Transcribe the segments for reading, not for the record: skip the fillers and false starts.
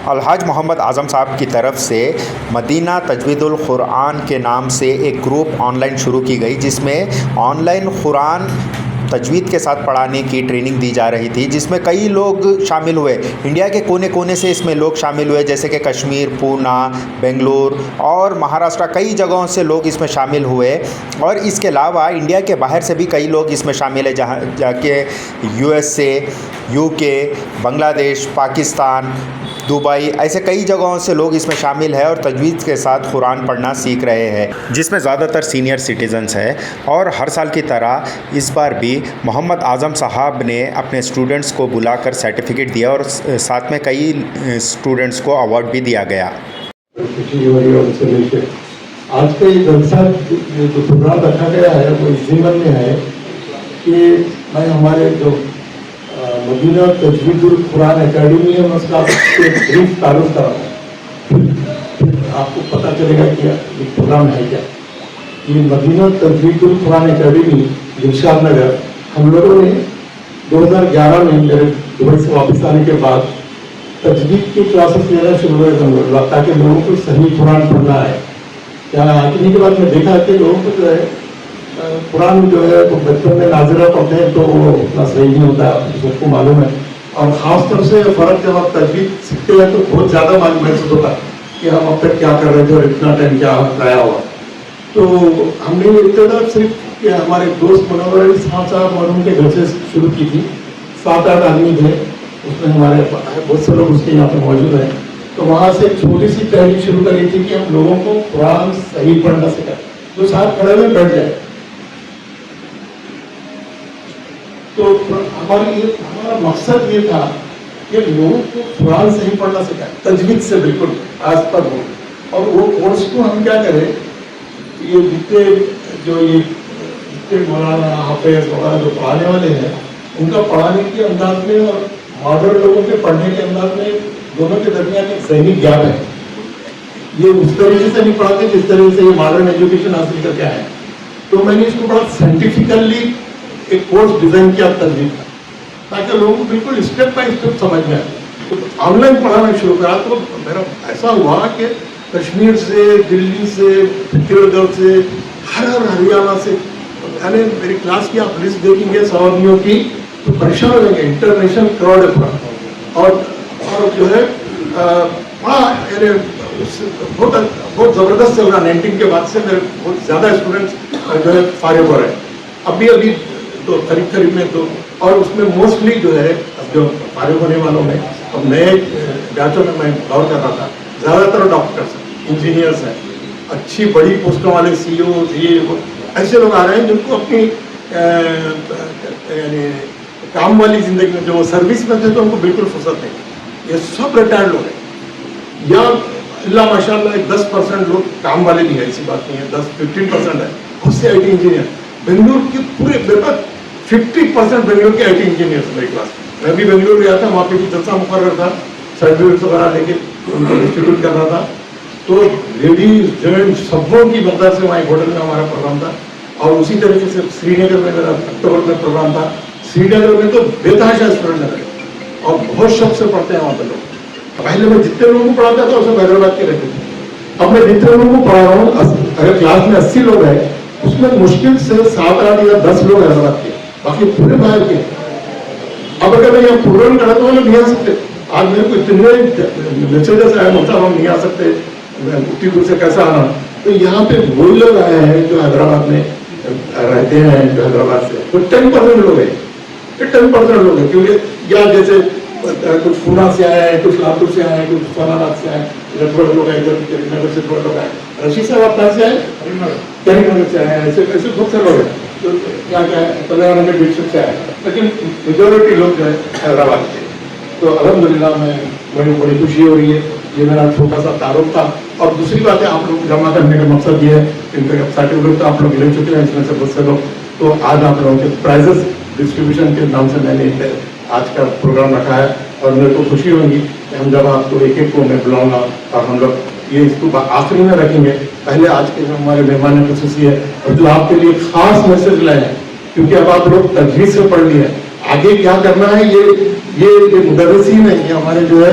الحاج محمد اعظم صاحب کی طرف سے مدینہ تجوید القرآن کے نام سے ایک گروپ آن لائن شروع کی گئی، جس میں آن لائن قرآن تجوید کے ساتھ پڑھانے کی ٹریننگ دی جا رہی تھی، جس میں کئی لوگ شامل ہوئے۔ انڈیا کے کونے کونے سے اس میں لوگ شامل ہوئے، جیسے کہ کشمیر، پونا، بنگلور اور مہاراشٹر، کئی جگہوں سے لوگ اس میں شامل ہوئے۔ اور اس کے علاوہ انڈیا کے باہر سے بھی کئی لوگ اس میں شامل ہیں، جہاں جا کے USA، UK، بنگلہ دیش، پاکستان، دبئی، ایسے کئی جگہوں سے لوگ اس میں شامل ہیں اور تجوید کے ساتھ قرآن پڑھنا سیکھ رہے ہیں، جس میں زیادہ تر سینئر سٹیزنز ہیں۔ اور ہر سال کی طرح اس بار بھی محمد اعظم صاحب نے اپنے اسٹوڈنٹس کو بلا کر سرٹیفکیٹ دیا اور ساتھ میں کئی اسٹوڈنٹس کو ایوارڈ بھی دیا گیا۔ آج کا یہ جلسہ جو پروگرام رکھا گیا ہے وہ اس ضمن میں ہے کہ میں ہمارے جو مدینہ تجوید القرآن اکیڈمی ہے اس کا بریف تعارف کرا ہوں، آپ کو پتہ چلے گا کہ یہ پروگرام ہے کیا۔ یہ مدینہ تجوید القرآن اکیڈمی دلشاد نگر، ہم لوگوں نے 2011 میں میرے دبئی سے واپس آنے کے بعد تجوید کی کلاسز لینا شروع ہوئے تاکہ لوگوں کو صحیح قرآن پڑھنا ہے۔ یہاں آنے کے بعد میں دیکھا کہ لوگوں کو جو ہے قرآن جو ہے وہ بچپن میں ناظرہ پڑھتے ہیں تو وہ اتنا صحیح نہیں ہوتا، سب کو معلوم ہے۔ اور خاص طور سے فرق جب آپ تجوید سیکھتے ہیں تو بہت زیادہ محسوس ہوتا کہ ہم اب تک کیا کر رہے تھے اور اتنا ٹائم کیا ضائع ہوا۔ تو ہم نے یہ ابتدا صرف کہ ہمارے دوست منور علی صاحب مرحوم کے گھر سے شروع کی تھی، 7-8 آدمی تھے، اس میں ہمارے بہت سے لوگ اس کے یہاں پہ موجود ہیں۔ تو وہاں سے ایک چھوٹی سی پہلی شروع کری تھی کہ ہم لوگوں کو قرآن صحیح پڑھنا سکھائیں، جو ساتھ کھڑے میں بیٹھ جائے۔ تو ہمارا مقصد یہ تھا کہ لوگوں کو قرآن صحیح پڑھنا سکھائیں، تجوید سے بالکل آج پر ہو۔ اور وہ کورس کو ہم کیا کریں، یہ جتنے مولانا حافظ وغیرہ جو پڑھانے والے ہیں ان کا پڑھانے کے انداز میں اور ماڈرن لوگوں کے پڑھنے کے انداز میں دونوں کے درمیان ایک ذہنی گیپ ہے۔ یہ اس طریقے سے نہیں پڑھاتے جس طریقے سے یہ ماڈرن ایجوکیشن حاصل کر کے آئے ہیں۔ تو میں نے اس کو بڑا سائنٹیفکلی ایک کورس ڈیزائن کیا تجوید کا، تاکہ لوگوں کو بالکل اسٹیپ بائی اسٹیپ سمجھ میں آئے۔ تو آن لائن پڑھانا شروع کرا تو میرا ایسا ہوا کہ کشمیر سے، دلی سے، چھتیس گڑھ سے، ہر ہریانہ سے، یعنی میری کلاس کی آپ لسٹ دیکھیں گے 100 آدمیوں کی تو پریشان ہو جائیں گے، انٹرنیشنل کراؤڈ ہے پورا۔ اور جو ہے بڑا یعنی بہت زبردست چل رہا۔ 19 کے بعد سے میرے بہت زیادہ اسٹوڈنٹس جو ہے فارغ ہو رہے ہیں ابھی تو قریب میں تو۔ اور اس میں موسٹلی جو ہے جو فارغ ہونے والوں میں اب نئے بیچوں میں غور کر رہا تھا، زیادہ تر ڈاکٹرس ہیں، انجینئرس ہیں، اچھی بڑی پوسٹوں والے CEOs، یہ ایسے لوگ آ رہے ہیں جن کو اپنی یعنی کام والی زندگی میں، جو سروس میں تھے تو ان کو بالکل فرصت نہیں۔ یہ سب ریٹائرڈ لوگ ہیں، یا اللہ ماشاء اللہ 10% لوگ کام والے بھی ہیں، ایسی بات نہیں ہے، 10-15% ہے بہت سے IT انجینئر۔ بنگلور کے پورے میرے پاس 50% بنگلور کے IT انجینئرس میری کلاس۔ میں بھی بنگلور گیا تھا، وہاں پہ بھی جلسہ مقرر تھا، سرٹیفکیٹس وغیرہ لے کے ان کو ڈسٹریبیوٹ کر رہا تھا۔ تو لیڈیز جینٹس سبوں کی مقدار سے وہاں ایک ہوٹل میں ہمارا پروگرام تھا۔ اور اسی طریقے سے سری نگر میں میرا اکتوبر میں پروگرام تھا۔ سری نگر میں تو بے تحاشا اسٹوڈنٹ لگے اور بہت شوق سے پڑھتے ہیں وہاں پہ لوگ۔ پہلے میں جتنے لوگوں کو پڑھاتا تھا اسے حیدرآباد کے رہتے تھے، اب میں جتنے لوگوں کو پڑھا رہا ہوں، اگر کلاس میں 80 لوگ ہیں اس میں مشکل سے 7-8 یا 10 لوگ حیدرآباد کے، باقی پورے باہر کے۔ اب اگر میں یہاں پروگرام کرا تو وہ لوگ نہیں آ سکتے۔ آج میرے کو اتنے میسیجز آئے ہوتا ہم نہیں آ سکتے، اتنی دور سے کیسا آنا۔ تو یہاں پہ وہ لوگ آئے ہیں جو حیدرآباد میں رہتے ہیں، جو حیدرآباد سے وہ 10% لوگ ہیں، 10% لوگ ہیں، کیونکہ یا جیسے کچھ پونا سے آئے ہیں، کچھ لاتور سے آئے ہیں، کچھ سوناباد سے آئے ہیں، تھوڑے لوگ ہیں کریم نگر سے، تھوڑے لوگ آئے ہیں۔ رشید صاحب آپ کہاں سے آئے؟ کریم نگر سے آئے ہیں، ایسے بہت سے لوگ ہیں تو کیا ہے 15 نمبر ڈسٹرکٹ سے آئے ہیں، لیکن میجورٹی لوگ جو ہے حیدرآباد کے۔ تو الحمدللہ مجھے بڑی خوشی ہو رہی ہے، یہ میرا چھوٹا سا تعارف تھا۔ اور دوسری بات ہے، آپ لوگ جمع کرنے کا مقصد یہ ہے کہ ان کا سرٹیفکیٹ تو آپ لوگ لے چکے ہیں، اس میں سے بہت سے لوگ، تو آج آپ لوگوں کے پرائزز ڈسٹریبیوشن کے نام سے میں نے آج کا پروگرام رکھا ہے۔ اور میرے کو خوشی ہوگی کہ ہم جب آپ کو ایک کو میں بلاؤں گا اور ہم لوگ یہ اس کو آخری میں رکھیں گے۔ پہلے آج کے جو ہمارے مہمان خصوصی ہے اور جو آپ کے لیے خاص میسج لائے ہیں، کیونکہ اب آپ لوگ تجوید سے پڑھ لیے ہیں، آگے کیا کرنا ہے یہ مدرسین ہیں، یہ ہمارے جو ہے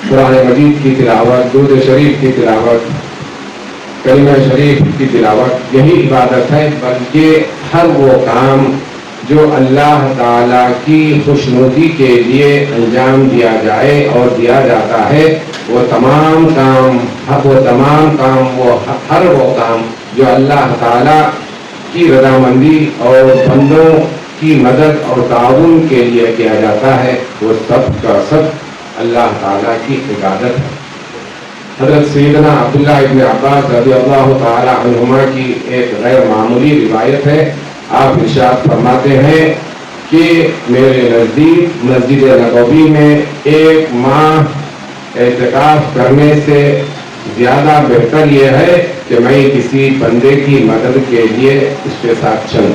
قرآن مجید کی تلاوت، درود شریف کی تلاوت، کلمہ شریف کی تلاوت یہی عبادت ہے، بلکہ ہر وہ کام جو اللہ تعالیٰ کی خوشنودی کے لیے انجام دیا جائے اور دیا جاتا ہے، وہ تمام کام ہر وہ کام جو اللہ تعالیٰ کی رضامندی اور بندوں کی مدد اور تعاون کے لیے کیا جاتا ہے، وہ سب کا سب اللہ تعالیٰ کی عبادت ہے۔ حضرت سیدنا عبداللہ ابن عباس رضی اللہ تعالی عنہما کی ایک غیر معمولی روایت ہے۔ آپ ارشاد فرماتے ہیں کہ میرے نزدیک مسجد نبوی میں 1 ماہ اعتکاف کرنے سے زیادہ بہتر یہ ہے کہ میں کسی بندے کی مدد کے لیے اس کے ساتھ چلوں۔